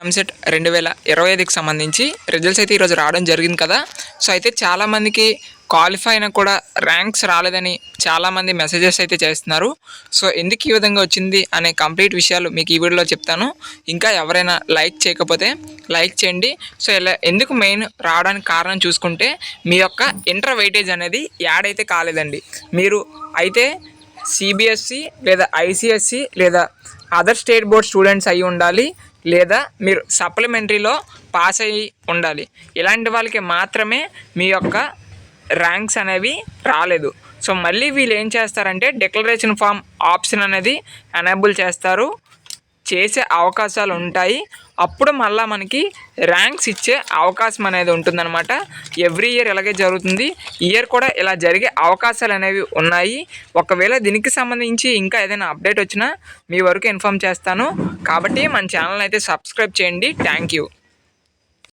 ఎంసెట్ 2025కి సంబంధించి రిజల్ట్స్ అయితే ఈరోజు రావడం జరిగింది కదా. సో అయితే చాలామందికి క్వాలిఫై అయినా కూడా ర్యాంక్స్ రాలేదని చాలామంది మెసేజెస్ అయితే చేస్తున్నారు. సో ఎందుకు ఈ విధంగా వచ్చింది అనే కంప్లీట్ విషయాలు మీకు ఈ వీడియోలో చెప్తాను. ఇంకా ఎవరైనా లైక్ చేయకపోతే లైక్ చేయండి. సో ఇలా ఎందుకు మెయిన్ రావడానికి కారణం చూసుకుంటే మీ యొక్క ఇంటర్ వెయిటేజ్ అనేది యాడ్ అయితే కాలేదండి. మీరు అయితే సిబిఎస్ఈ లేదా ఐసిఎస్ఈ లేదా అదర్ స్టేట్ బోర్డ్ స్టూడెంట్స్ అయి ఉండాలి, లేదా మీరు సప్లిమెంటరీలో పాస్ అయ్యి ఉండాలి. ఇలాంటి వాళ్ళకి మాత్రమే మీ యొక్క ర్యాంక్స్ అనేవి రాలేదు. సో మళ్ళీ వీళ్ళు ఏం చేస్తారంటే డిక్లరేషన్ ఫామ్ ఆప్షన్ అనేది ఎనేబుల్ చేసే అవకాశాలు ఉంటాయి. అప్పుడు మళ్ళీ మనకి ర్యాంక్స్ ఇచ్చే అవకాశం అనేది ఉంటుందన్నమాట. ఎవ్రీ ఇయర్ ఇలాగే జరుగుతుంది. ఇయర్ కూడా ఇలా జరిగే అవకాశాలు అనేవి ఉన్నాయి. ఒకవేళ దీనికి సంబంధించి ఇంకా ఏదైనా అప్డేట్ వచ్చినా మీ వరకు ఇన్ఫామ్ చేస్తాను. కాబట్టి మన ఛానల్ అయితే సబ్స్క్రైబ్ చేయండి. Thank you.